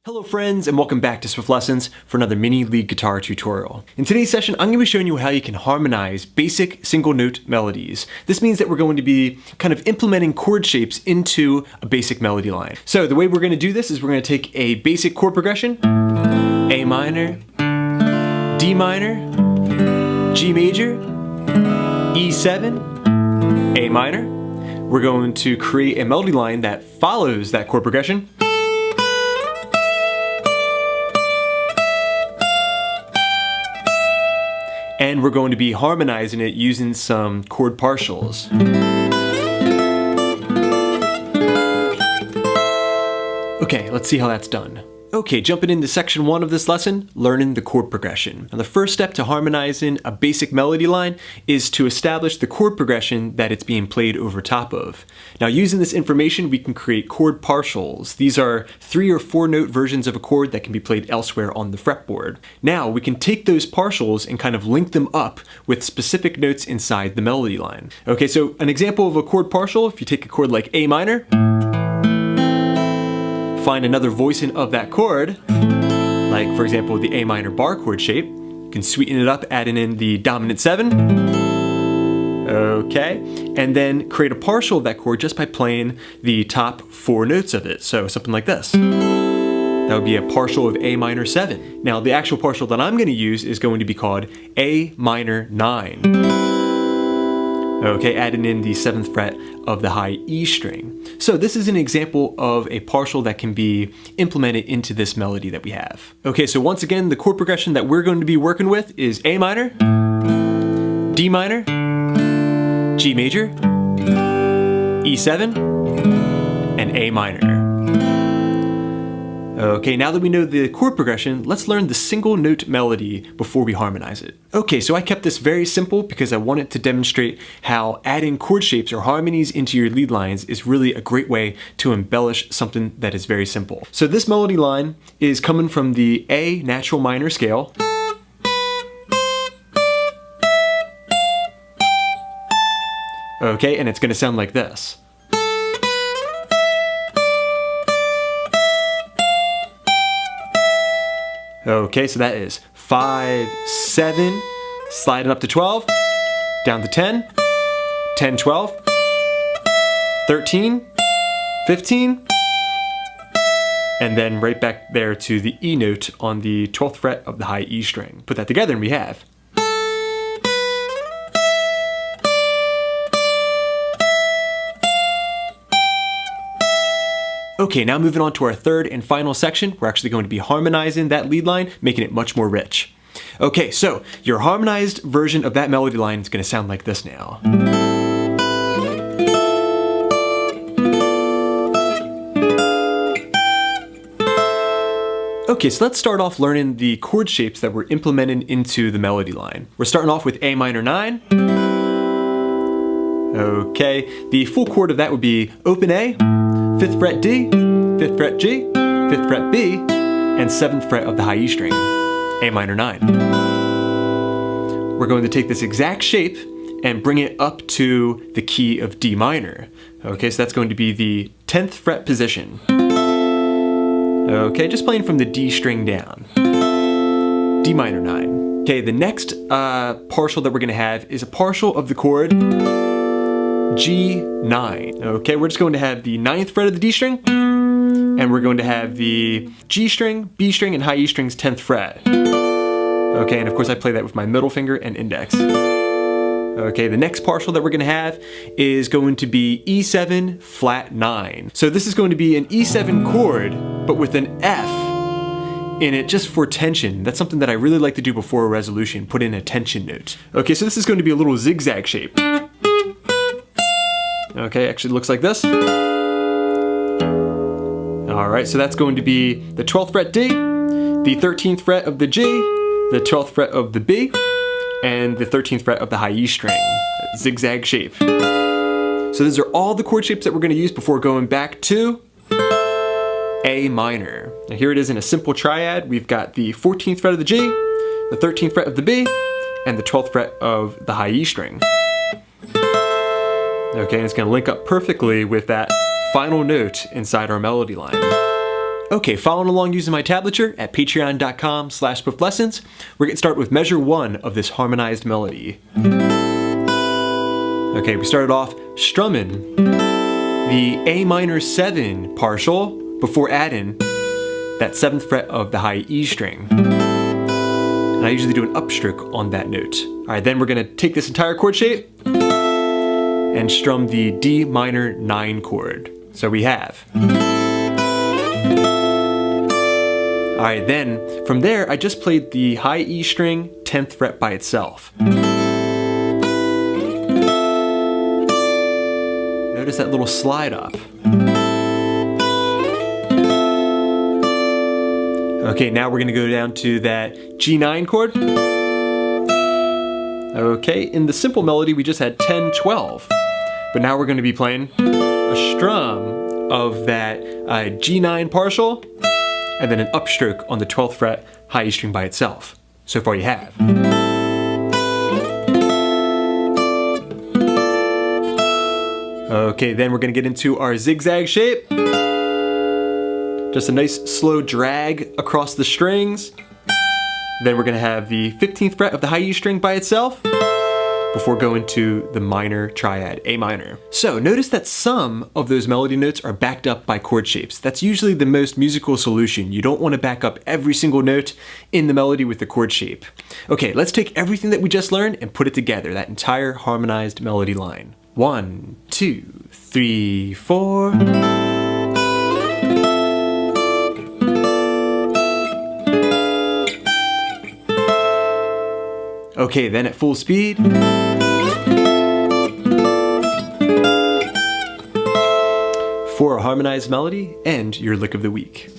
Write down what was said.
Hello friends, and welcome back to Swift Lessons for another mini lead guitar tutorial. In today's session, I'm going to be showing you how you can harmonize basic single note melodies. This means that we're going to be kind of implementing chord shapes into a basic melody line. So the way we're going to do this is we're going to take a basic chord progression, A minor, D minor, G major, E7, A minor. We're going to create a melody line that follows that chord progression, and we're going to be harmonizing it using some chord partials. Okay, let's see how that's done. Okay, jumping into section 1 of this lesson, learning the chord progression. Now the first step to harmonizing a basic melody line is to establish the chord progression that it's being played over top of. Now using this information, we can create chord partials. These are 3 or 4 note versions of a chord that can be played elsewhere on the fretboard. Now we can take those partials and kind of link them up with specific notes inside the melody line. Okay, so an example of a chord partial, if you take a chord like A minor, find another voicing of that chord, like for example the A minor bar chord shape. You can sweeten it up adding in the dominant 7. Okay, and then create a partial of that chord just by playing the top 4 notes of it. So something like this. That would be a partial of A minor 7. Now the actual partial that I'm going to use is going to be called A minor 9. Okay, adding in the 7th fret of the high E string. So this is an example of a partial that can be implemented into this melody that we have. Okay, so once again, the chord progression that we're going to be working with is A minor, D minor, G major, E7, and A minor. Okay, now that we know the chord progression, let's learn the single note melody before we harmonize it. Okay, so I kept this very simple because I wanted to demonstrate how adding chord shapes or harmonies into your lead lines is really a great way to embellish something that is very simple. So this melody line is coming from the A natural minor scale. Okay, and it's going to sound like this. Okay, so that is 5, 7, sliding up to 12, down to 10, 10, 12, 13, 15, and then right back there to the E note on the 12th fret of the high E string. Put that together and we have. Okay, now moving on to our third and final section, we're actually going to be harmonizing that lead line, making it much more rich. Okay, so your harmonized version of that melody line is going to sound like this now. Okay, so let's start off learning the chord shapes that we're implementing into the melody line. We're starting off with A minor 9. Okay, the full chord of that would be open A, 5th fret D, 5th fret G, 5th fret B, and 7th fret of the high E string, A minor 9. We're going to take this exact shape and bring it up to the key of D minor. Okay, so that's going to be the 10th fret position. Okay, just playing from the D string down. D minor 9. Okay, the next partial that we're going to have is a partial of the chord G9. Okay, we're just going to have the 9th fret of the D string, and we're going to have the G string, B string, and high E strings 10th fret. Okay, and of course I play that with my middle finger and index. Okay, the next partial that we're going to have is going to be E7 flat 9. So this is going to be an E7 chord, but with an F in it just for tension. That's something that I really like to do before a resolution, put in a tension note. Okay, so this is going to be a little zigzag shape. Okay, actually looks like this. Alright, so that's going to be the 12th fret D, the 13th fret of the G, the 12th fret of the B, and the 13th fret of the high E string. That zigzag shape. So those are all the chord shapes that we're going to use before going back to A minor. Now here it is in a simple triad. We've got the 14th fret of the G, the 13th fret of the B, and the 12th fret of the high E string. Okay, and it's going to link up perfectly with that final note inside our melody line. Okay, following along using my tablature at patreon.com/swiftLessons, we're going to start with measure 1 of this harmonized melody. Okay, we started off strumming the A minor 7 partial before adding that 7th fret of the high E string. And I usually do an upstroke on that note. Alright, then we're going to take this entire chord shape and strum the D minor 9 chord. So we have. Alright, then from there I just played the high E string 10th fret by itself. Notice that little slide up. Okay, now we're going to go down to that G9 chord. Okay, in the simple melody we just had 10, 12. But now we're going to be playing a strum of that G9 partial and then an upstroke on the 12th fret high E string by itself. So far you have. Okay, then we're going to get into our zigzag shape. Just a nice slow drag across the strings. Then we're going to have the 15th fret of the high E string by itself before going to the minor triad, A minor. So notice that some of those melody notes are backed up by chord shapes. That's usually the most musical solution. You don't want to back up every single note in the melody with the chord shape. Okay, let's take everything that we just learned and put it together, that entire harmonized melody line. 1, 2, 3, 4. Okay, then at full speed. For a harmonized melody and your lick of the week.